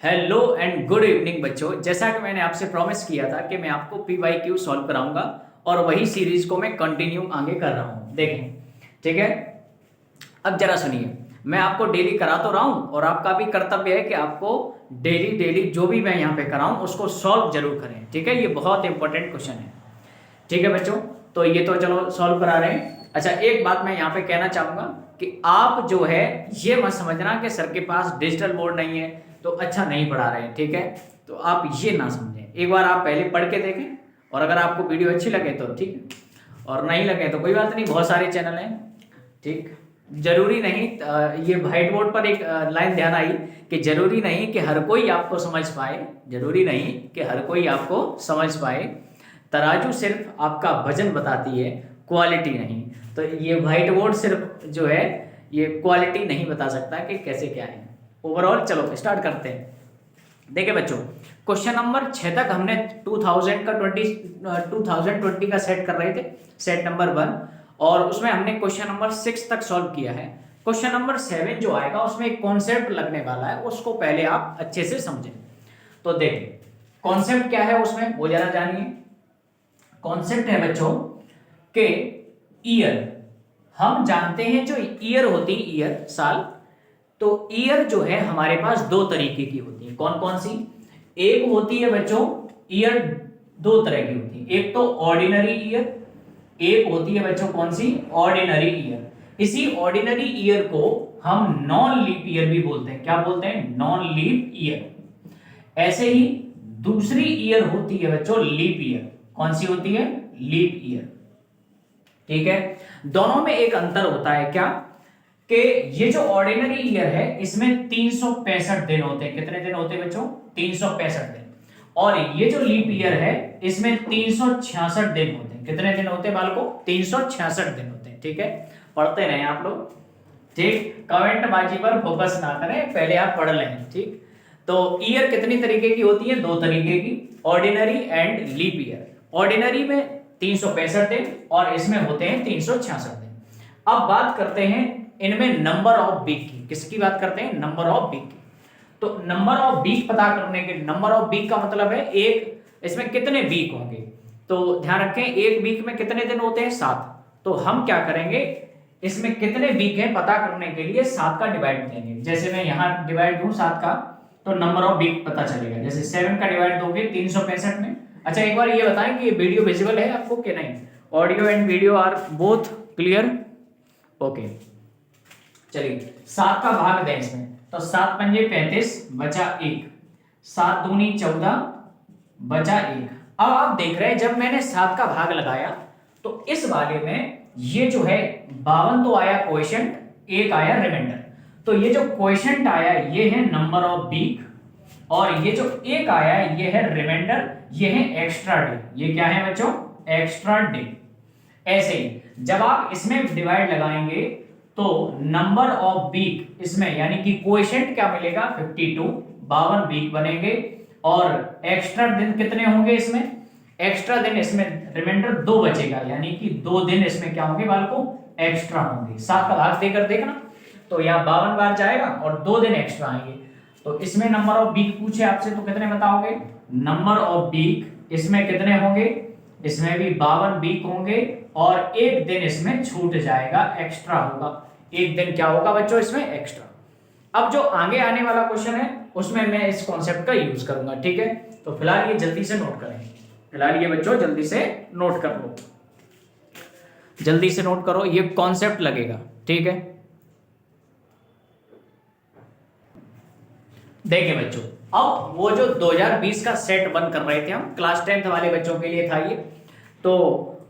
Hello and good evening बच्चों। जैसा कि मैंने आपसे प्रॉमिस किया था कि मैं आपको PYQ सॉल्व कराऊंगा और वही सीरीज को मैं कंटिन्यू आगे कर रहा हूं। देखें, ठीक है। अब जरा सुनिए, मैं आपको डेली करा तो रहा हूं और आपका भी कर्तव्य है कि आपको डेली डेली जो भी मैं यहाँ पे कराऊं उसको सॉल्व जरूर करें, ठीक है। ये बहुत इंपॉर्टेंट क्वेश्चन है, ठीक है बच्चों। तो ये तो चलो सॉल्व करा रहे हैं। अच्छा, एक बात मैं यहाँ पे कहना चाहूंगा कि आप जो है ये मत समझना कि सर के पास डिजिटल बोर्ड नहीं है तो अच्छा नहीं पढ़ा रहे हैं, ठीक है। तो आप ये ना समझें, एक बार आप पहले पढ़ के देखें और अगर आपको वीडियो अच्छी लगे तो ठीक है, और नहीं लगे तो कोई बात नहीं, बहुत सारे चैनल हैं, ठीक। जरूरी नहीं, ये व्हाइट बोर्ड पर एक लाइन ध्यान आई कि जरूरी नहीं कि हर कोई आपको समझ पाए, जरूरी नहीं कि हर कोई आपको समझ पाए। तराजू सिर्फ आपका वजन बताती है, क्वालिटी नहीं। तो ये व्हाइट बोर्ड सिर्फ जो है ये क्वालिटी नहीं बता सकता कि कैसे क्या है। ओवरऑल चलो स्टार्ट करते हैं। देखिए बच्चों, क्वेश्चन नंबर 6 तक हमने 2020 का सेट कर रहे थे, सेट नंबर 1, और उसमें हमने क्वेश्चन नंबर 6 तक सॉल्व किया है। क्वेश्चन नंबर 7 जो आएगा उसमें एक कॉन्सेप्ट लगने वाला है, उसको पहले आप अच्छे से समझें। तो देखिए कॉन्सेप्ट क्या है उसमें वो जरा जानिए। कॉन्सेप्ट है बच्चों के ईयर, हम जानते हैं जो ईयर होती है, ईयर साल, तो ईयर जो है हमारे पास दो तरीके की होती है। कौन कौन सी? एक होती है बच्चों ईयर, दो तरह की होती है, एक तो ऑर्डिनरी ईयर, एक होती है बच्चों कौन सी? Ordinary year. इसी ऑर्डिनरी ईयर को हम नॉन लीप ईयर भी बोलते हैं। क्या बोलते हैं? Non leap year. ऐसे ही दूसरी ईयर होती है बच्चों लीप ईयर। कौन सी होती है? लीप ईयर, ठीक है। दोनों में एक अंतर होता है, क्या? कि ये जो ऑर्डिनरी ईयर है इसमें 365 दिन होते हैं। कितने दिन होते हैं बच्चों? 365 दिन। और ये जो लीप ईयर है इसमें 366 दिन होते हैं। कितने दिन होते हैं बालकों? 366 दिन होते हैं, ठीक है। पढ़ते रहे आप लोग, ठीक। कमेंट बाजी पर फोकस ना करें, पहले आप पढ़ लें, ठीक। तो ईयर कितनी तरीके की होती है? दो तरीके की, ordinary and leap year. Ordinary में 365 दिन और इसमें होते हैं 366 दिन। अब बात करते हैं इनमें नंबर ऑफ वीक की। किसकी बात करते हैं? नंबर ऑफ वीक की। तो नंबर ऑफ वीक पता करने के, नंबर ऑफ वीक का मतलब है एक, इसमें कितने वीक होंगे। तो ध्यान रखें एक वीक में कितने दिन होते हैं? 7। तो हम क्या करेंगे, इसमें कितने वीक है पता करने के लिए 7 का डिवाइड देंगे। जैसे मैं यहाँ डिवाइड दूं 7 का तो नंबर ऑफ वीक पता चलेगा। जैसे 7 का डिवाइड दोगे 365 में। अच्छा एक बार ये बताएं कि ये वीडियो विजिबल है आपको कि नहीं? Audio and video are both clear? Okay, चलिए 7 का भाग दें इसमें। तो 7 पंजे 35 बचा 1, 7 दूनी 14 बचा 1। अब आप देख रहे हैं जब मैंने 7 का भाग लगाया तो इस वाले में ये जो है 52 तो आया क्वोशिएंट, 1 आया रिमाइंडर। तो ये जो क्वोशिएंट आया ये है नंबर ऑफ वीक, और ये जो 1 आया ये है रिमाइंडर, ये है एक्स्ट्रा डे। ये क्या है बच्चों? Extra day. ऐसे ही जब आप इसमें डिवाइड लगाएंगे तो नंबर ऑफ वीक इसमें यानी कि क्वोशिएंट क्या मिलेगा? 52, 52 वीक बनेंगे। और एक्स्ट्रा दिन कितने होंगे इसमें? एक्स्ट्रा दिन इसमें रिमाइंडर 2 बचेगा, यानी कि 2 दिन इसमें क्या होंगे बालकों? एक्स्ट्रा होंगे। 7 का भाग देकर देखना तो यहाँ 52 बार जाएगा और 2 दिन एक्स्ट्रा आएंगे। तो इसमें नंबर ऑफ वीक पूछे आपसे तो कितने बताओगे? नंबर ऑफ वीक इसमें कितने होंगे? इसमें भी 52 वीक होंगे और 1 दिन इसमें छूट जाएगा, एक्स्ट्रा होगा। 1 दिन क्या होगा बच्चों इसमें? एक्स्ट्रा। अब जो आगे आने वाला क्वेश्चन है उसमें मैं इस कॉन्सेप्ट का यूज करूंगा, ठीक है। तो फिलहाल ये जल्दी से नोट करें, फिलहाल ये बच्चों जल्दी से नोट कर लो, जल्दी से नोट करो, ये कॉन्सेप्ट लगेगा, ठीक है। देखिए बच्चों, अब वो जो 2020 का सेट 1 कर रहे थे हम, क्लास 10th वाले बच्चों के लिए था ये, तो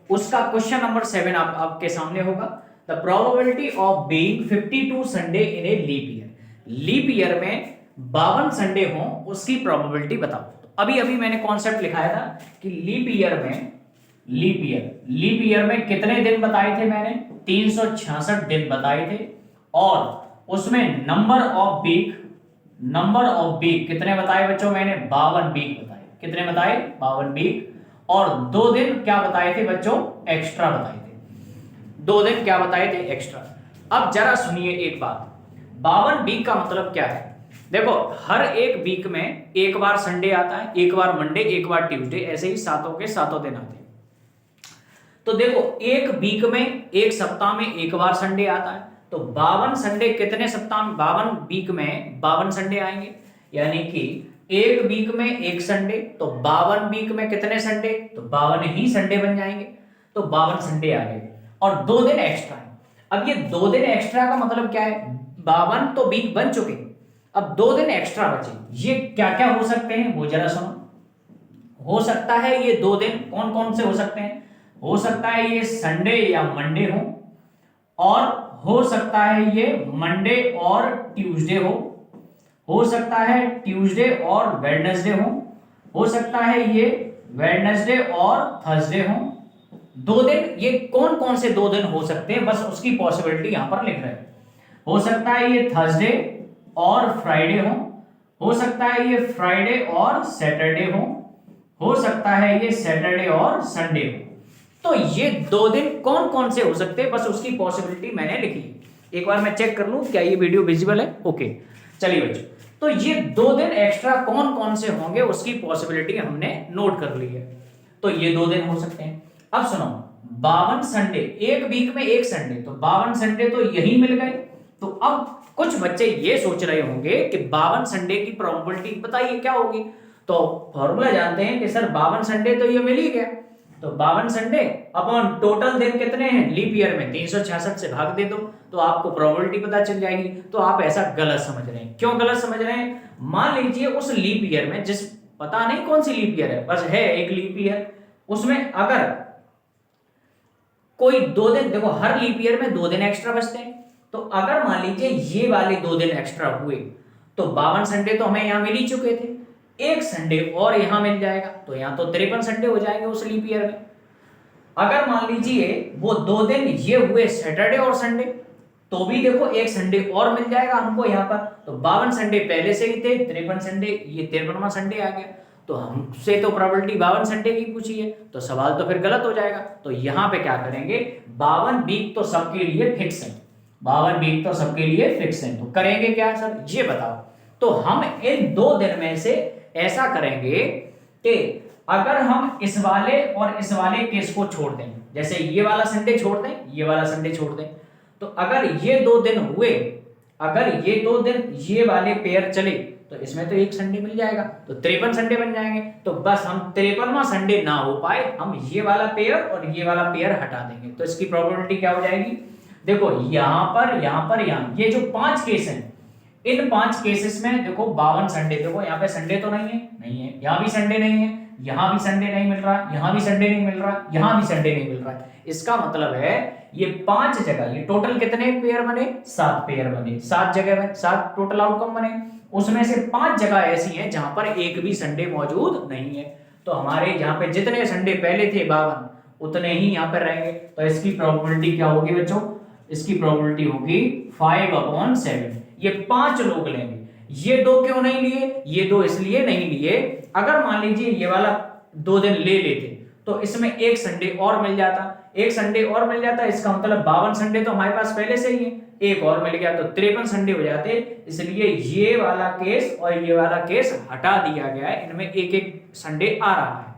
उसका क्वेश्चन नंबर 7 आपके सामने होगा। The probability of being 52 Sunday in a leap year. Leap year में 52 संडे हो उसकी प्रोबेबिलिटी बताओ। तो अभी अभी मैंने कॉन्सेप्ट लिखाया था कि लीप ईयर में कितने दिन बताए थे मैंने? 366 दिन बताए थे। और उसमें नंबर ऑफ वीक कितने बताए बच्चों मैंने? 52 वीक बताए। कितने बताए? 52 वीक। और 2 दिन क्या बताए थे बच्चों? एक्स्ट्रा बताए थे। 2 दिन क्या बताए थे? एक्स्ट्रा। अब जरा सुनिए एक बात, 52 वीक का मतलब क्या है? देखो हर एक वीक में एक बार संडे आता है, एक बार मंडे, एक बार ट्यूसडे, ऐसे ही सातों के सातों दिन आते हैं। तो देखो एक वीक में, एक सप्ताह में एक बार संडे आता है, तो 52 संडे कितने सप्ताह में, 52 वीक में 52 संडे आएंगे, यानी कि एक वीक में एक संडे, तो 52 वीक में कितने संडे, तो 52 ही संडे बन जाएंगे, तो 52 संडे आ गए और 2 दिन एक्स्ट्रा है। अब ये 2 दिन एक्स्ट्रा का मतलब क्या है, 52 तो वीक बन चुके, अब 2 दिन एक्स्ट्रा बचे, ये क्या क्या हो सकते हैं वो जरा सुनो। हो सकता है ये 2 दिन कौन कौन से हो सकते हैं, हो सकता है ये संडे या मंडे और हो सकता है ये मंडे और ट्यूसडे हो सकता है ट्यूसडे और वेडनेसडे हो सकता है ये वेडनेसडे और थर्सडे 2 दिन, ये कौन कौन से 2 दिन हो सकते हैं, बस उसकी पॉसिबिलिटी यहां पर लिख रहे हैं। हो सकता है ये थर्सडे और फ्राइडे हो सकता है ये फ्राइडे और सैटरडे हो सकता है ये सैटरडे और संडे तो ये 2 दिन कौन कौन से हो सकते हैं, बस उसकी पॉसिबिलिटी मैंने लिखी है। एक बार मैं चेक कर लूं क्या ये वीडियो विजिबल है, ओके। चलिए बच्चों, तो ये 2 दिन एक्स्ट्रा कौन कौन से होंगे उसकी पॉसिबिलिटी हमने नोट कर ली है। तो ये 2 दिन हो सकते हैं। अब सुनो, 52 संडे, एक वीक में एक संडे, तो 52 संडे तो यही मिल गए। तो अब कुछ बच्चे ये सोच रहे होंगे कि 52 संडे की प्रोबेबिलिटी बताइए क्या होगी, तो फॉर्मूला जानते हैं कि सर 52 संडे तो ये मिल ही गया, तो 52 संडे अपॉन टोटल दिन कितने हैं, लीप ईयर में 366 से भाग दे दो तो आपको प्रोबेबिलिटी पता चल जाएगी। तो आप ऐसा गलत समझ रहे हैं, क्यों गलत समझ रहे हैं, मान लीजिए उस लीप ईयर में, जिस पता नहीं कौन सी लीप ईयर है, बस है एक लीप ईयर, उसमें अगर कोई 2 दिन, देखो हर लीप ईयर में 2 दिन एक्स्ट्रा बचते हैं, तो अगर मान लीजिए ये वाले 2 दिन एक्स्ट्रा हुए तो 52 संडे तो हमें यहां मिल ही चुके थे, एक संडे और यहां मिल जाएगा, तो यहां तो 53 संडे हो जाएंगे उस लीप ईयर में। अगर मान लीजिए वो 2 दिन ये हुए सैटरडे और संडे, तो भी देखो एक संडे और मिल जाएगा हमको यहाँ पर, तो 52 संडे पहले से ही थे, 53 संडे, ये 53वां संडे आ गया, तो हमसे तो प्रोबेबिलिटी 52 संडे की पूछी है, तो सवाल तो फिर गलत हो जाएगा। तो यहाँ पे क्या करेंगे, 52 वीक तो सबके लिए फिक्स है, 52 वीक तो सबके लिए फिक्स है, तो करेंगे क्या सर ये बताओ। तो हम इन 2 दिन में से ऐसा करेंगे कि अगर हम इस वाले और इस वाले केस को छोड़ दें, जैसे ये वाला संडे छोड़ दें, ये वाला संडे छोड़ दें, तो अगर ये 2 दिन हुए, अगर ये 2 दिन ये वाले पेयर चले, तो इसमें तो एक संडे मिल जाएगा, तो 53 संडे बन जाएंगे। तो बस हम 53वां संडे ना हो पाए, हम ये वाला पेयर और ये वाला पेयर हटा देंगे, तो इसकी प्रोबेबिलिटी क्या हो जाएगी, देखो यहां पर यहां ये जो 5 केस हैं, इन 5 केसेस में देखो 52 संडे, देखो यहाँ पे संडे तो नहीं है, यहाँ भी संडे नहीं है, यहाँ भी संडे नहीं मिल रहा, यहाँ भी संडे नहीं मिल रहा, यहाँ भी संडे नहीं मिल रहा। इसका मतलब है ये 5 जगह, ये टोटल कितने पेयर बने, 7 पेयर बने, 7 जगह में 7 टोटल आउटकम बने, उसमें से 5 जगह ऐसी हैं जहां पर एक भी संडे मौजूद नहीं है। तो हमारे यहाँ पे जितने संडे पहले थे 52 उतने ही यहाँ पर रहेंगे। तो इसकी प्रोबेबिलिटी क्या होगी बच्चों, इसकी प्रोबेबिलिटी होगी 5/7। ये 5 लोग लेंगे, ये 2 क्यों नहीं लिए, ये 2 इसलिए नहीं लिए, अगर मान लीजिए ये वाला 2 दिन ले लेते तो इसमें एक संडे और मिल जाता, एक संडे और मिल जाता, इसका मतलब 52 संडे तो हमारे पास पहले से ही है, एक और मिल गया तो 53 संडे हो जाते, इसलिए ये वाला केस और ये वाला केस हटा दिया गया है, इनमें एक एक संडे आ रहा है।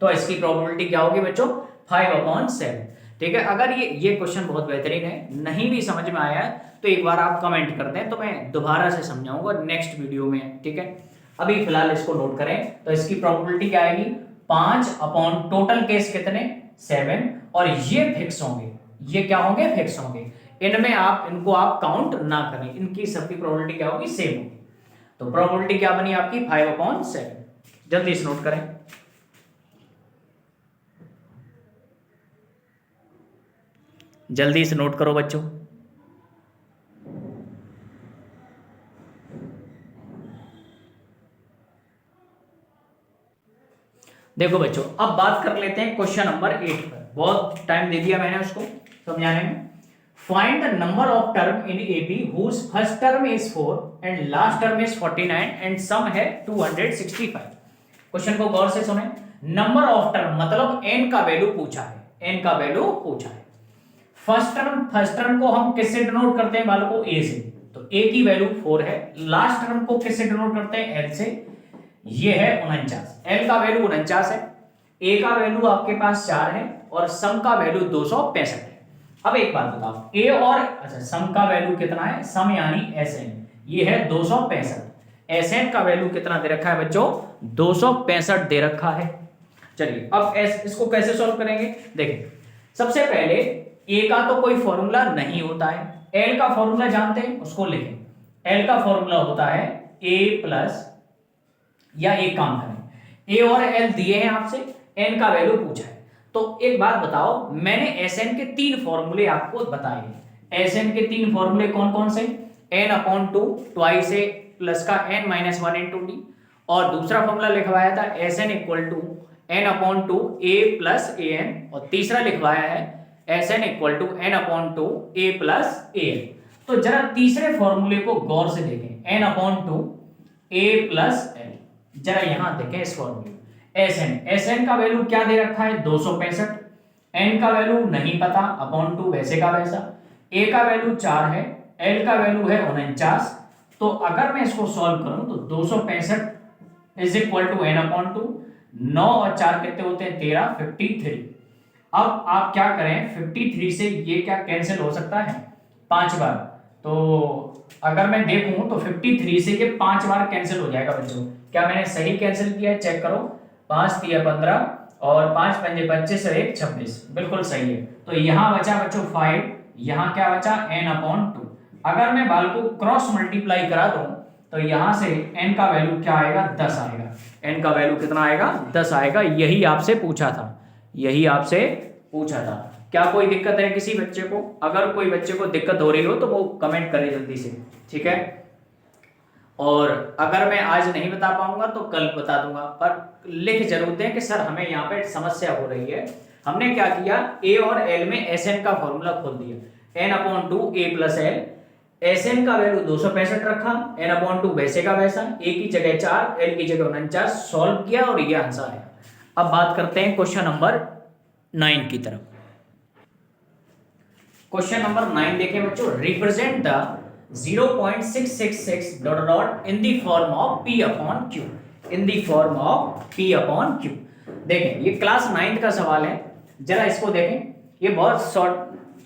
तो इसकी प्रोबेबिलिटी क्या होगी बच्चों, 5/7। ठीक है, अगर ये क्वेश्चन बहुत बेहतरीन है, नहीं भी समझ में आया है तो एक बार आप कमेंट कर दें, तो मैं दोबारा से समझाऊंगा नेक्स्ट वीडियो में। ठीक है, अभी फिलहाल इसको नोट करें। तो इसकी प्रोबेबिलिटी क्या आएगी, 5 टोटल केस कितने 7, और ये फिक्स होंगे, ये क्या होंगे, फिक्स होंगे, इनमें आप इनको आप काउंट ना करें, इनकी सबकी प्रोबेबिलिटी क्या होगी, सेम होगी। तो प्रोबेबिलिटी क्या बनी आपकी 5/7। जल्दी से नोट करें। जल्दी से नोट करो बच्चों। देखो बच्चों, अब बात कर लेते हैं क्वेश्चन नंबर 8 पर। बहुत टाइम दे दिया मैंने उसको समझाने में। Find the number of term in AP whose first term is 4 and last term is 49 and sum है 265। क्वेश्चन को गौर से सुने। नंबर ऑफ टर्म मतलब n का वैल्यू पूछा है, n का वैल्यू पूछा है। फर्स्ट टर्म को हम किससे डिनोट करते हैं बालकों, a से। तो ए की वैल्यू 4 है। लास्ट टर्म को किससे डिनोट करते हैं? एल से। ये है 49, एल का वैल्यू 49 है, ए का वैल्यू आपके पास 4 है और सम का वैल्यू 265 है। अब एक बात बताओ, ए और अच्छा सम का वैल्यू कितना है? सम यानी एस एन, ये है 265। एस एन का वैल्यू कितना दे रखा है बच्चों? 265 दे रखा है। चलिए अब इसको कैसे सॉल्व करेंगे? देखिए सबसे पहले ए का तो कोई फॉर्मूला नहीं होता है, एल का फॉर्मूला जानते हैं, उसको लिखें। एल का फॉर्मूला होता है ए प्लस, या एक काम करें, ए और एल दिए हैं आपसे, एन का वैल्यू पूछा है, तो एक बात बताओ, मैंने एस एन के 3 फॉर्मूले आपको बताए हैं। एस एन के 3 फॉर्मूले कौन कौन से? N upon 2 twice A plus का एन माइनस 1 इंटू डी, और दूसरा फॉर्मूला लिखवाया था S N equal to N upon 2 A plus A N, और तीसरा लिखवाया है S N equal to N upon 2 A plus A N. तो जरा तीसरे फॉर्मूले को गौर से देखें, N upon 2 A plus L. जरा यहां देखें इस फॉर्मूले, एस एन का वैल्यू क्या दे रखा है? 265, एन का वैल्यू नहीं पता, अपॉन 2 वैसे का वैसा, ए का वैल्यू 4 है, एल का वैल्यू है 49। तो अगर मैं इसको सॉल्व करूं तो 265 is equal to N upon 2, 9 और 4 कितने होते हैं? 13, 53। अब आप क्या करें, 53 से ये क्या कैंसिल हो सकता है? 5 बार। तो अगर मैं देखूं तो 53 से ये 5 बार कैंसिल हो जाएगा बच्चों। क्या मैंने सही कैंसिल किया है? चेक करो, 5 3 15 और 5 5 25 और 1 26, बिल्कुल सही है। तो यहाँ बचा बच्चों 5, यहाँ क्या बचा? n upon 2। अगर मैं बाल को क्रॉस मल्टीप्लाई करा दूं तो यहाँ से n का वैल्यू क्या आएगा? 10 आएगा। n का वैल्यू कितना आएगा? 10 आएगा। यही आपसे पूछा था, यही आपसे पूछा था। क्या कोई दिक्कत है किसी बच्चे को? अगर कोई बच्चे को दिक्कत हो रही हो तो वो कमेंट करे जल्दी से, ठीक है। और अगर मैं आज नहीं बता पाऊंगा तो कल बता दूंगा, पर लिख जरूर दें कि सर हमें यहाँ पे समस्या हो रही है। हमने क्या किया, ए और एल में एस एन का फॉर्मूला खोल दिया, N upon 2 A plus L, S N का वैल्यू 265 रखा, एन अपॉन 2 वैसे का वैसा, ए की जगह 4, एल की जगह 49, सॉल्व किया और ये आंसर आया। अब बात करते हैं क्वेश्चन नंबर 9 की तरफ। क्वेश्चन नंबर 9 देखें बच्चों, represent the 0.666 dot dot in the form of p upon q, in the form of p upon q। देखें ये क्लास 9 का सवाल है, जरा इसको देखें, ये बहुत शॉर्ट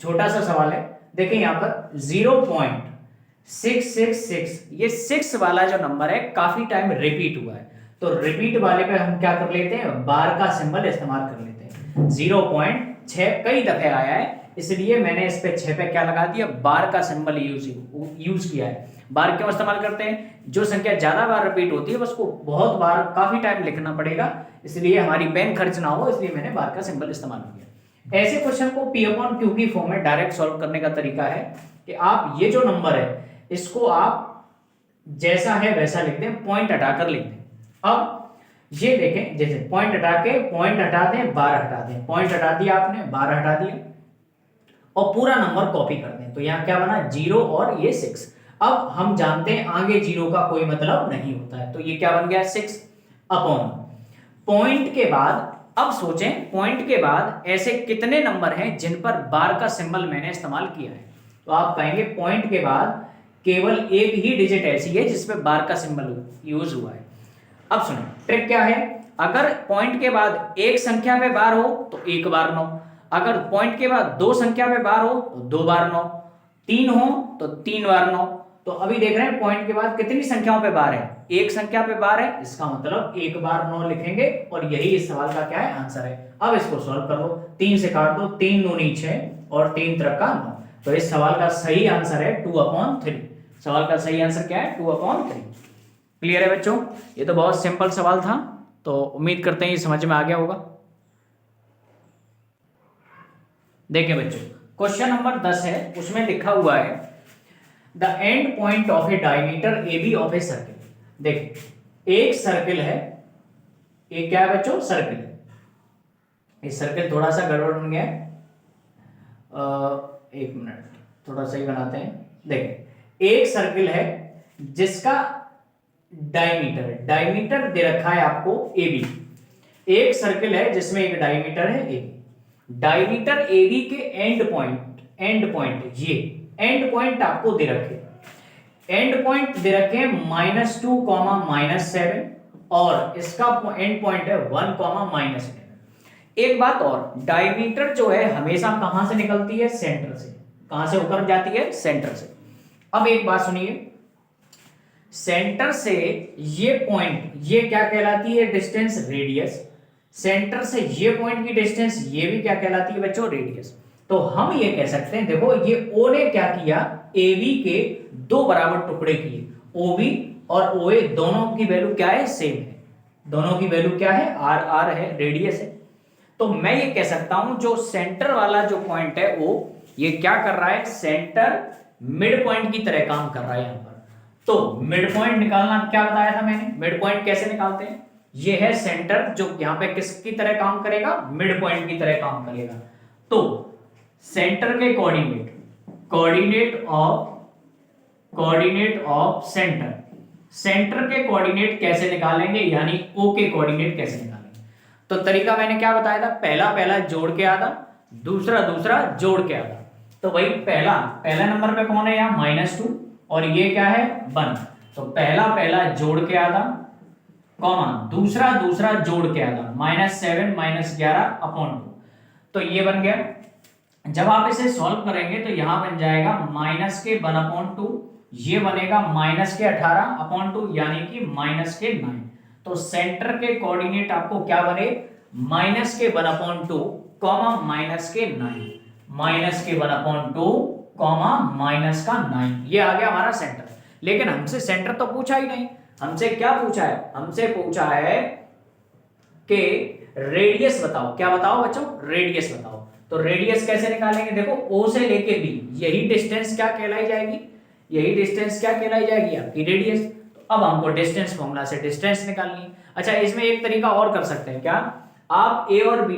छोटा सा सवाल है। देखें यहाँ पर 0.666, ये 6 वाला जो नंबर है काफी टाइम रिपीट हुआ है, तो रिपीट वाले पे हम क्या कर लेते हैं, बार का सिंबल इस्तेमाल कर लेते हैं। 0.6 कई दफे आया है, इसलिए मैंने इस पे 6 पे क्या लगा दिया, बार का सिंबल यूज किया है। बार क्यों इस्तेमाल करते हैं, जो संख्या ज्यादा बार रिपीट होती है उसको बहुत बार काफी टाइम लिखना पड़ेगा, इसलिए हमारी पेन खर्च ना हो, इसलिए मैंने बार का सिंबल इस्तेमाल किया। ऐसे क्वेश्चन को p अपॉन q की फॉर्म में डायरेक्ट सॉल्व करने का तरीका है कि आप ये जो नंबर है इसको आप जैसा है वैसा लिख दें, पॉइंट हटाकर लिख दें। अब ये देखें, जैसे पॉइंट हटा के पॉइंट हटा दें, बार हटा दें, पॉइंट हटा दिया आपने, बार हटा दिया और पूरा नंबर कॉपी कर दें, तो यहाँ क्या बना, 0 और ये 6। अब हम जानते हैं आगे 0 का कोई मतलब नहीं होता है, तो ये क्या बन गया 6 अपॉन पॉइंट के बाद। अब सोचें पॉइंट के बाद ऐसे कितने नंबर हैं जिन पर बार का सिंबल मैंने इस्तेमाल किया है, तो आप कहेंगे पॉइंट के बाद केवल एक ही डिजिट ऐसी है जिसपे बार का सिंबल यूज हुआ है। अब सुनो ट्रिक क्या है, अगर पॉइंट के बाद एक संख्या पे बार हो तो एक बार 9, अगर पॉइंट के बाद 2 संख्या पे बार हो तो 2 बार 9, 3 हो तो 3 बार 9। तो अभी देख रहे हैं पॉइंट के बाद कितनी संख्याओं पे बार है, एक संख्या पे बार है, इसका मतलब एक बार 9 लिखेंगे और यही इस सवाल का क्या है, आंसर है। अब इसको सॉल्व कर लो, 3 से काट दो, 3 दूनी 6 और 3 त्रिक का 9, तो इस सवाल का सही आंसर है 2/3। सवाल का सही आंसर क्या है, 2/3। क्लियर है बच्चों, ये तो बहुत सिंपल सवाल था, तो उम्मीद करते हैं ये समझ में आ गया होगा। देखिए बच्चों क्वेश्चन नंबर 10 है, उसमें लिखा हुआ है the end point of a diameter A B of a circle. देखिए एक सर्किल है, एक क्या है बच्चों, सर्किल है, ये सर्किल थोड़ा सा गड़बड़ बन गया है, एक मिनट थोड़ा सही बनाते हैं। देखिए एक सर्किल है जिसका डायमीटर दे रखा है आपको ए बी, एक सर्किल है जिसमें एक डायमीटर है A B, diameter A B के एंड पॉइंट ये एंड पॉइंट आपको दे रखे, एंड पॉइंट दे रखे हैं -2 -7 और इसका एंड पॉइंट है 1 -11। एक बात और, डायमीटर जो है हमेशा कहां से निकलती है? सेंटर से। कहां से होकर जाती है? सेंटर से। अब एक बात सुनिए, सेंटर से ये पॉइंट, ये क्या कहलाती है? Distance, radius. सेंटर से ये पॉइंट की डिस्टेंस, ये भी क्या कहलाती है बच्चों? रेडियस। तो हम ये कह सकते हैं, देखो ये ओ ने क्या किया? AB के दो बराबर टुकड़े किए। OB और OA दोनों की वैल्यू क्या है? सेम है। दोनों की वैल्यू क्या है? R है, रेडियस है। तो मैं ये कह सकता हूं जो सेंटर वाला जो पॉइंट है वो ये क्या कर रहा है? सेंटर मिड पॉइंट की तरह काम कर रहा है यहां पर। तो मिड पॉइंट निकालना क्या बताया था मैंने? मिड पॉइंट कैसे निकालते हैं? ये है सेंटर जो यहां पे किसकी तरह काम करेगा? मिड पॉइंट की तरह काम करेगा। तो सेंटर के coordinate, coordinate of centre, centre के कोऑर्डिनेट कैसे निकालेंगे? यानी O के कोऑर्डिनेट कैसे निकालेंगे? तो तरीका मैंने क्या बताया था? पहला जोड़ के आधा, दूसरा जोड़ के आधा। तो भाई पहला नंबर पे कौन है यहाँ? -2 और ये क्या है? 1। तो पहला जोड़ के आधा, कॉमा दूसरा जोड़ के आधा, -7 -11/2। तो ये बन गया। जब आप इसे सॉल्व करेंगे तो यहां बन जाएगा -1/2, ये बनेगा -18/2 यानी कि -9। तो सेंटर के कोऑर्डिनेट आपको क्या बने? -1/2, -9, -1/2, ये आ गया हमारा सेंटर। लेकिन हमसे सेंटर तो पूछा ही नहीं। हमसे क्या पूछा है? हमसे पूछा है कि रेडियस बताओ। क्या बताओ बच्चों? रेडियस बताओ। तो रेडियस कैसे निकालेंगे? देखो O से लेके B, यही डिस्टेंस क्या कहलाई जाएगी? यही डिस्टेंस क्या कहलाई जाएगी? आपकी रेडियस। तो अब हमको डिस्टेंस फॉर्मूला से डिस्टेंस निकालनी है। अच्छा, इसमें एक तरीका और कर सकते हैं। क्या? आप A और B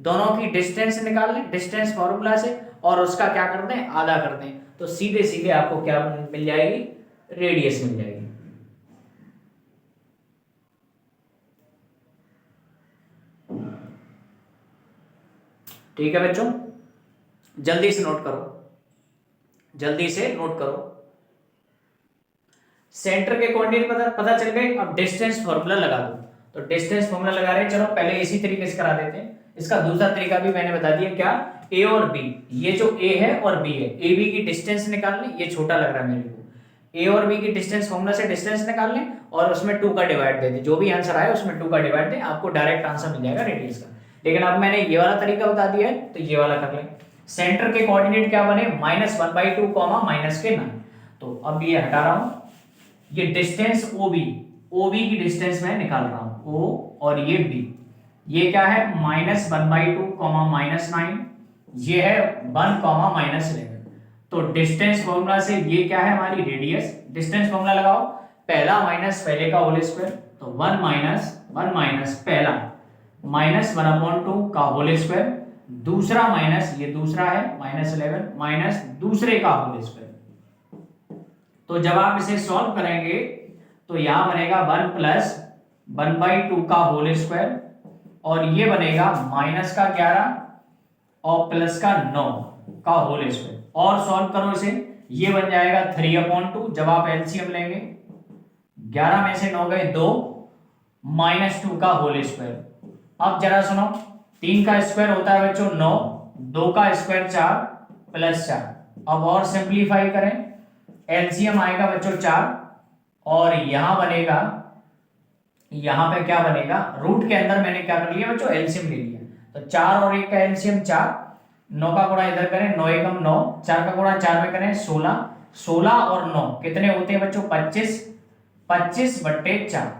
दोनों की डिस्टेंस निकाल लें डिस्टेंस फॉर्मूला से और उसका क्या कर दें? आधा कर दें। तो सीधे सीधे आपको क्या मिल जाएगी? रेडियस मिल जाएगी। ठीक है बच्चों, जल्दी से नोट करो, जल्दी से नोट करो। सेंटर के कोऑर्डिनेट पता चल गए। अब डिस्टेंस फॉर्मूला लगा दो। तो डिस्टेंस फॉर्मूला लगा रहे हैं। चलो पहले इसी तरीके से करा देते हैं। इसका दूसरा तरीका भी मैंने बता दिया। क्या? A और B, ये जो A है और B है, AB की डिस्टेंस निकाल लें। ये छोटा लग रहा है मेरे को। A और B की डिस्टेंस फॉर्मूला से डिस्टेंस निकाल लें और उसमें 2 का डिवाइड दे दें। जो भी आंसर आए उसमें 2 का डिवाइड दें, आपको डायरेक्ट आंसर मिल जाएगा रेडियस का। लेकिन अब मैंने ये वाला तरीका बता दिया है तो ये वाला कर लें। सेंटर के कोऑर्डिनेट क्या बने? -1/2, -9। तो अब ये हटा रहा हूं। ये डिस्टेंस OB की डिस्टेंस मैं निकाल रहा हूं, O और ये B। ये क्या है? -1/2, -9। ये है 1, -11। तो डिस्टेंस फॉर्मूला से ये क्या है? हमारी रेडियस। डिस्टेंस फॉर्मूला लगाओ। पहला माइनस पहले का होल स्क्वायर, तो 1 माइनस पहला -1/2 का होल स्क्वायर, दूसरा माइनस, ये दूसरा है -11 माइनस दूसरे का होल स्क्वायर। तो जब आप इसे सॉल्व करेंगे तो यहां बनेगा 1 + 1/2 का होल स्क्वायर और ये बनेगा -11 और +9 का होल स्क्वायर। और सॉल्व करो इसे, ये बन जाएगा 3/2। जब आप एलसीएम लेंगे 11 में से 9 गए 2, -2 का होल स्क्वायर। अब जरा सुनो, 3 का स्क्वायर होता है बच्चों 9, 2 का स्क्वायर 4 +4। अब और सिंप्लीफाई करें, एलसीएम आएगा बच्चों 4 और यहां बनेगा, यहां पे क्या बनेगा? रूट के अंदर मैंने क्या कर लिया बच्चों? एलसीएम ले लिया। तो 4 और 1 का एलसीएम 4, 9 का गुणा इधर करें, 9 एकम 9, 4 का गुणा 4 में करें 16, 16 और 9 कितने होते हैं बच्चों? 25, 25/4,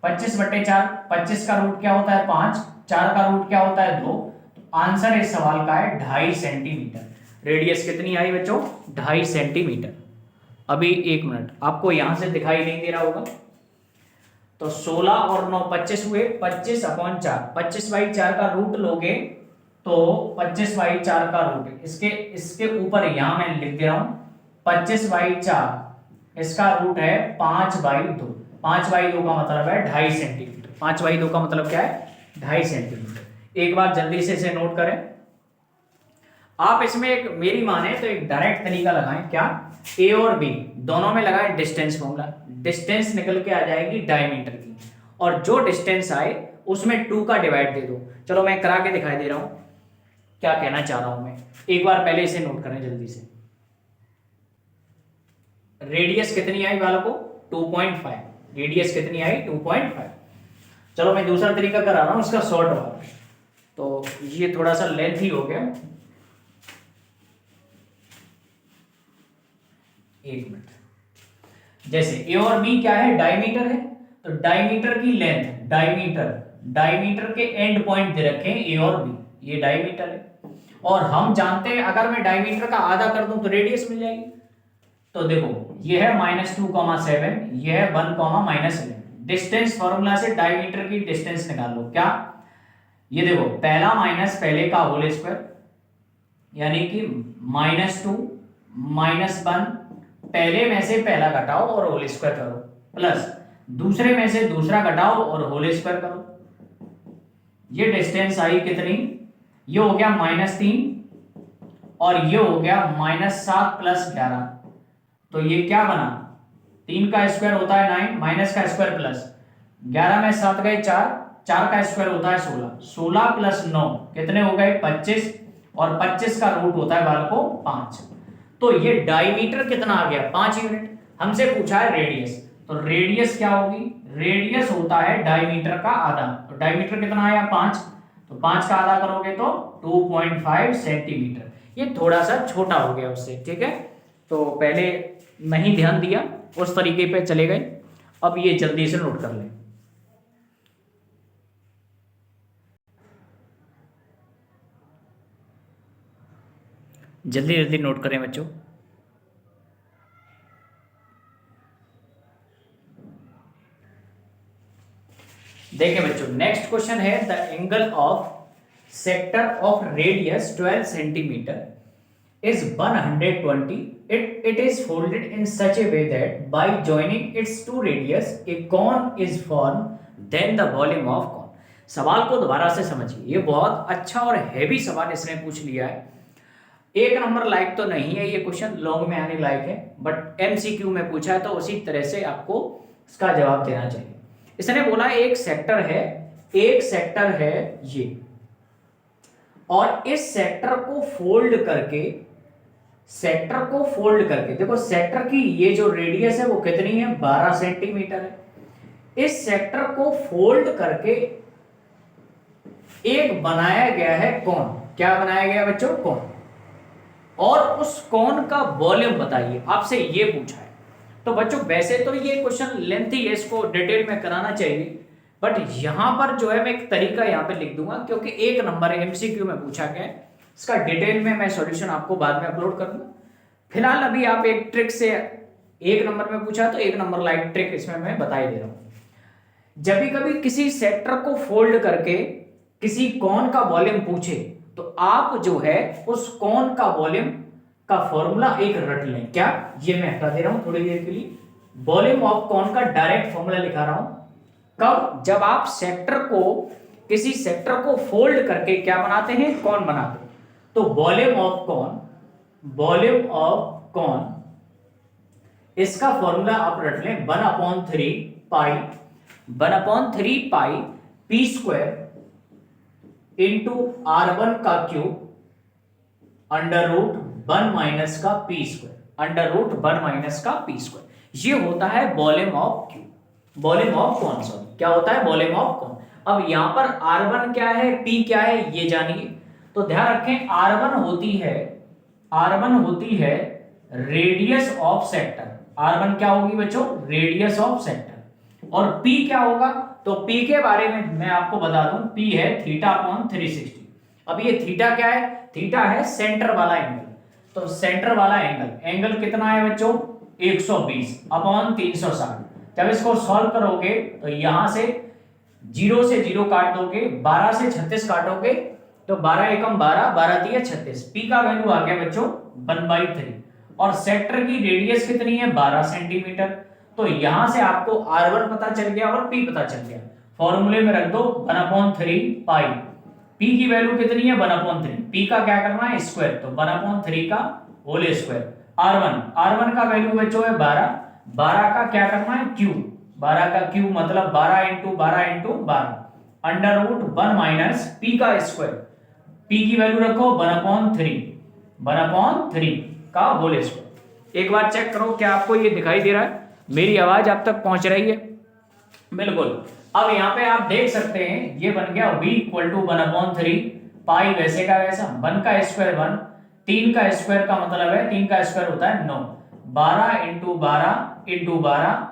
25/4, 25 का रूट क्या होता है? 5, 4 का रूट क्या होता है? 2। तो आंसर इस सवाल का है 2.5 सेंटीमीटर। रेडियस कितनी आई बच्चों? 2.5 सेंटीमीटर। अभी 1 मिनट, आपको यहां से दिखाई नहीं दे रहा होगा। तो 16 और 9 25 हुए, 25/4, 25/4 का रूट लोगे तो 25/4 का रूट, इसके ऊपर यहां मैं लिख दे रहा हूं 25/4, इसका रूट है 5/2। 5/2 का मतलब है 2.5 सेंटीमीटर। 5/2 का मतलब क्या है? 2.5 सेंटीमीटर। एक बार जल्दी से इसे नोट करें। आप इसमें एक मेरी माने तो एक डायरेक्ट तरीका लगाएं, क्या, ए और बी दोनों में लगाएं डिस्टेंस फॉर्मूला, डिस्टेंस निकल के आ जाएगी डायमीटर की, और जो डिस्टेंस आए उसमें 2 का डिवाइड दे दो। चलो मैं करा के दिखाई दे रहा हूं क्या कहना चाह रहा हूं मैं, एक बार पहले इसे नोट करें जल्दी से। रेडियस कितनी आई वालों को 2.5, रेडियस कितनी आई 2.5। चलो मैं दूसरा तरीका करा रहा हूं इसका शॉर्ट वाला, तो ये थोड़ा सा लेंथी हो गया, एक मिनट। जैसे ए और बी क्या है, डायमीटर है, तो डायमीटर की लेंथ, डायमीटर के एंड पॉइंट दे रखे हैं ए और बी, ये डायमीटर है, और हम जानते हैं अगर मैं डायमीटर का आधा कर दूं तो रेडियस मिल जाएगी। तो देखो ये है -2,7, ये है 1,-11। डिस्टेंस फॉर्मूला से डायमीटर की डिस्टेंस निकाल लो, क्या, ये देखो पहला माइनस पहले का होल स्क्वायर, यानी कि -2 -1, पहले में से पहला घटाओ और होल स्क्वायर करो, प्लस दूसरे में से दूसरा घटाओ और होल स्क्वायर करो। ये डिस्टेंस आई कितनी, ये हो गया -3 और ये हो गया -7 + 11, तो ये क्या बना, 3 का स्क्वायर होता है 9, माइनस का स्क्वायर प्लस 11 में 7 गए 4, 4 का स्क्वायर होता है 16, 16 + 9 कितने हो गए 25, और 25 का रूट होता है बाल को 5। तो ये डायमीटर कितना आ गया 5 यूनिट। हमसे पूछा है रेडियस, तो रेडियस क्या होगी, रेडियस होता है डायमीटर का आधा, तो डायमीटर कितना आया 5, तो 5 का आधा करोगे तो 2.5 सेंटीमीटर। ये थोड़ा सा छोटा हो गया उससे, ठीक है, तो पहले नहीं ध्यान दिया उस तरीके पे चले गए, अब ये जल्दी से नोट कर लें। जल्दी जल्दी नोट करें बच्चों। देखिए बच्चों नेक्स्ट क्वेश्चन है, the angle of sector of radius 12 centimetre is 120, it is folded in such a way that by joining its two radius a cone is formed, then the volume of cone। सवाल को दोबारा से समझिए, ये बहुत अच्छा और हैवी सवाल इसने पूछ लिया है, 1 नंबर लायक तो नहीं है ये क्वेश्चन, लॉन्ग में आने लायक है, बट एमसीक्यू में पूछा है तो उसी तरह से आपको इसका जवाब देना चाहिए। इसने बोला एक सेक्टर है ये, और इस सेक्टर को फोल्ड करके देखो सेक्टर की ये जो रेडियस है वो कितनी है 12 सेंटीमीटर है। इस सेक्टर को फोल्ड करके एक बनाया गया है कोन, क्या बनाया गया बच्चों, कोन, और उस कोन का वॉल्यूम बताइए, आपसे ये पूछा है। तो बच्चों वैसे तो ये क्वेश्चन लेंथी है, इसको डिटेल में कराना चाहिए, बट यहां पर जो है मैं एक तरीका यहां पे लिख दूंगा क्योंकि 1 नंबर है, एमसीक्यू में पूछा गया है, इसका डिटेल में मैं सॉल्यूशन आपको बाद में अपलोड कर दूं। फिलहाल अभी आप एक ट्रिक से 1 नंबर में पूछा तो 1 नंबर लाइक ट्रिक इसमें मैं बता ही दे रहा हूं। जब भी कभी किसी सेक्टर को फोल्ड करके किसी कोन का वॉल्यूम पूछे तो आप जो है उस कोन का वॉल्यूम का फॉर्मूला एक रट लें, क्या, ये मैं हटा दे रहा हूं थोड़ी देर के लिए, वॉल्यूम ऑफ कोन का डायरेक्ट फॉर्मूला लिखा रहा हूं, कब, जब आप किसी सेक्टर को फोल्ड करके क्या बनाते हैं, कोन बनाते हैं, तो वॉल्यूम ऑफ कोन इसका फॉर्मूला आप रट लें 1/3 पाई p स्क्वायर इंटू r1 का क्यूब √1 माइनस का p स्क्वायर, ये होता है वॉल्यूम ऑफ कोन, क्या होता है वॉल्यूम ऑफ कोन। अब यहां पर r1 क्या है, p क्या है, ये जानिए। तो ध्यान रखें r1 होती है रेडियस ऑफ सेक्टर, r1 क्या होगी बच्चों, रेडियस ऑफ सेक्टर, और p क्या होगा, तो p के बारे में मैं आपको बता दूं, p है θ/360। अब ये थीटा क्या है, थीटा है सेंटर वाला एंगल, तो सेंटर वाला एंगल कितना है बच्चों 120/360। जब इसको सॉल्व करोगे तो यहां से 0 से 0 काट दोगे, 12 से 36 काटोगे तो 12 एकम 12, 12 तिया 36, p का वैल्यू आ गया बच्चों 1/3, और सेक्टर की रेडियस कितनी है 12 सेंटीमीटर। तो यहां से आपको r1 पता चल गया और p पता चल गया, फॉर्मूले में रख दो 1/3 पाई पी की वैल्यू कितनी है 1/3, पी का क्या करना है स्क्वायर, तो 1/3 का होल स्क्वायर। आर वन का वैल्यू बच्चों है 12, 12 का क्या करना है क्यूब, 12 का क्यूब मतलब 12 into 12 into 12 under root 1 minus P का स्क्वायर, पी की वैल्यू रखो 1/3 का होल स्क्वायर। एक बार चेक करो क्या आपको ये दिखाई दे रहा है, मेरी आवाज आप तक पहुंच रही है? बिल्कुल। अब यहाँ पे आप देख सकते हैं ये बन गया v इक्वल टू 1/3 पाई वैसे का वैसा, 1 का स्क्वायर 1, 3 का स्क्वायर का मतलब है 3 का स्क्वायर होता है 9, 12 इंटू 12 इंटू 12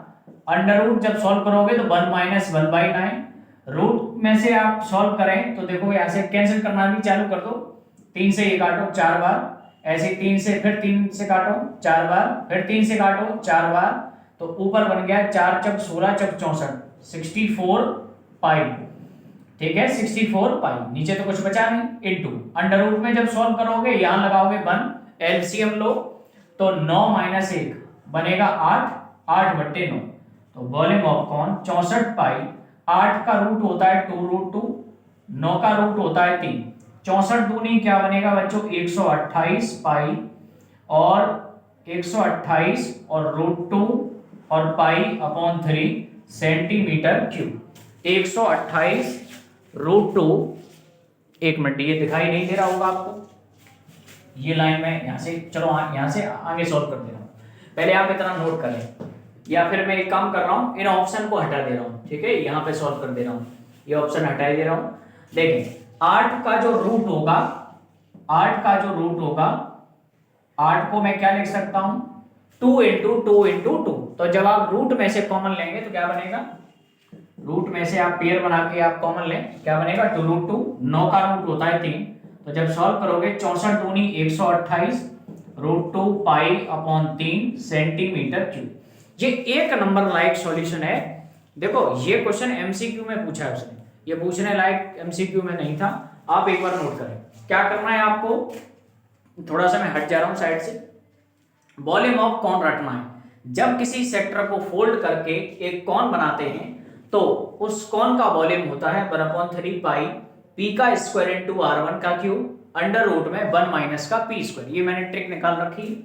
अंडर रूट जब सॉल्व करोगे तो 1 माइनस 1/9, रूट में से आप सॉल्व करें तो देखो यहाँ से कैंसिल करना भी चालू कर दो, 3 से ये काटो 4 बार, ऐसे 3 से फिर 3 से काटो 4 बार, फिर 3 से काटो 4 बार, तो ऊपर बन गया 4 चौक 16 चौक 64 64 पाई, ठीक है 64 पाई, नीचे तो कुछ बचा नहीं, इनटू अंडर रूट में जब सॉल्व करोगे यहां लगाओगे 1 एलसीएम लो तो 9 माइनस 1 बनेगा 8, 8/9, तो वॉल्यूम ऑफ कॉन 64 पाई, 8 का रूट होता है 2√2, 9 का रूट होता है 3, 64 दूनी क्या बनेगा बच्चों 128 पाई, और 128 और √2 और पाई अपॉन 3 सेंटीमीटर क्यूब, 128 √2, एक मिनट ये दिखाई नहीं दे रहा होगा आपको, ये लाइन में यहाँ से चलो यहाँ से आगे सॉल्व कर दे रहा हूँ, पहले आप इतना नोट कर लें, या फिर मैं एक काम कर रहा हूँ इन ऑप्शन को हटा दे रहा हूँ, ठीक है यहाँ पे सॉल्व कर दे रहा हूँ, ये ऑप्शन हटा दे रहा हूँ। देखें 8 का जो रूट होगा, 8 का जो रूट होगा, 8 को मैं क्या लिख सकता हूँ 2 इंटू 2 इंटू 2, तो जब आप रूट में से कॉमन लेंगे तो क्या बनेगा, रूट में से आप पेयर बना के आप कॉमन लें, क्या बनेगा 2√2, 9 का रूट होता है 3, तो जब सॉल्व करोगे 64 दूनी 128 √2 पाई अपॉन 3 सेंटीमीटर क्यूब। ये एक नंबर लायक सॉल्यूशन है। देखो ये क्वेश्चन एमसीक्यू में पूछा है उसने, ये पूछने लायक एमसीक्यू में नहीं था, आप एक बार नोट करें क्या करना है आपको, थोड़ा सा मैं हट जा रहा हूं साइड से, वॉल्यूम ऑफ कॉन रटना है। जब किसी सेक्टर को फोल्ड करके एक कॉन बनाते हैं तो उस कॉन का वॉल्यूम होता है 1/3 पाई पी का स्क्वायर इंटू r1 का क्यूब अंडर रूट में 1 माइनस का पी स्क्वायर, ये मैंने ट्रिक निकाल रखी है।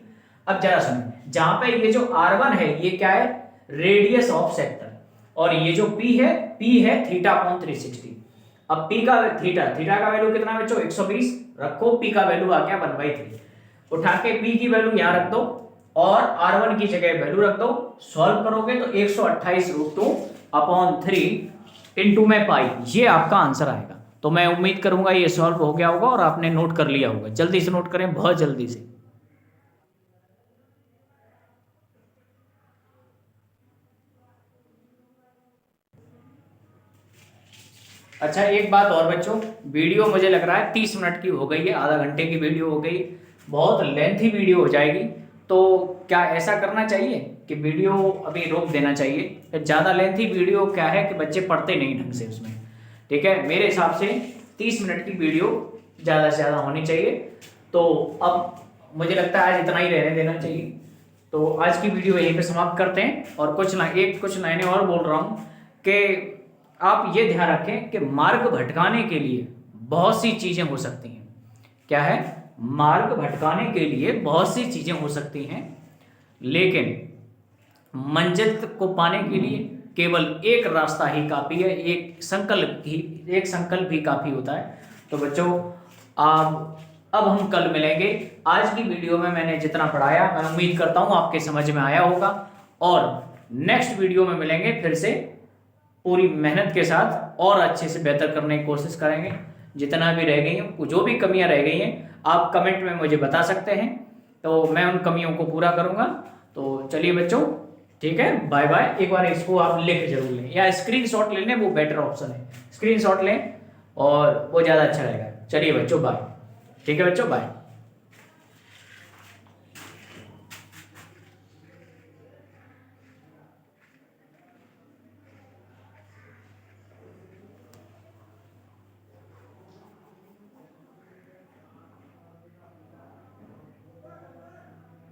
अब जरा सुनिए, जहां पे ये जो r1 है ये क्या है रेडियस ऑफ सेक्टर, और ये जो p है थीटा अपॉन 360। अब p का थीटा का वैल्यू कितना बच्चों 120 रखो, p का वैल्यू आ गया 1/3, उठा के p की वैल्यू यहां रख दो और r1 की जगह वैल्यू रख दो, सॉल्व करोगे तो 128 √2 अपॉन 3 इंटू में पाई, ये आपका आंसर आएगा। तो मैं उम्मीद करूंगा ये सॉल्व हो गया होगा और आपने नोट कर लिया होगा, जल्दी से नोट करें, बहुत जल्दी से। अच्छा एक बात और बच्चों, वीडियो मुझे लग रहा है 30 मिनट की हो गई है, आधा घंटे की वीडियो हो गई, बहुत लेंथी वीडियो हो जाएगी, तो क्या ऐसा करना चाहिए कि वीडियो अभी रोक देना चाहिए? ज़्यादा लेंथी वीडियो क्या है कि बच्चे पढ़ते नहीं ढंग से उसमें, ठीक है, मेरे हिसाब से 30 मिनट की वीडियो ज़्यादा से ज़्यादा होनी चाहिए। तो अब मुझे लगता है आज इतना ही रहने देना चाहिए, तो आज की वीडियो यहीं पे समाप्त करते हैं। और कुछ लाइनें और बोल रहा हूँ कि आप ये ध्यान रखें कि मार्ग भटकाने के लिए बहुत सी चीज़ें हो सकती हैं। क्या है? मार्ग भटकाने के लिए बहुत सी चीज़ें हो सकती हैं, लेकिन मंजिल को पाने के लिए केवल एक रास्ता ही काफ़ी है, एक संकल्प ही काफ़ी होता है। तो बच्चों अब हम कल मिलेंगे। आज की वीडियो में मैंने जितना पढ़ाया मैं उम्मीद करता हूँ आपके समझ में आया होगा, और नेक्स्ट वीडियो में मिलेंगे फिर से पूरी मेहनत के साथ और अच्छे से बेहतर करने की कोशिश करेंगे। जितना भी रह गई हैं, जो भी कमियां रह गई हैं आप कमेंट में मुझे बता सकते हैं, तो मैं उन कमियों को पूरा करूंगा। तो चलिए बच्चों, ठीक है, बाय बाय। एक बार इसको आप लिख जरूर लें या स्क्रीनशॉट ले लें, वो बेटर ऑप्शन है, स्क्रीनशॉट लें और वो ज़्यादा अच्छा रहेगा। चलिए बच्चों बाय, ठीक है बच्चों बाय।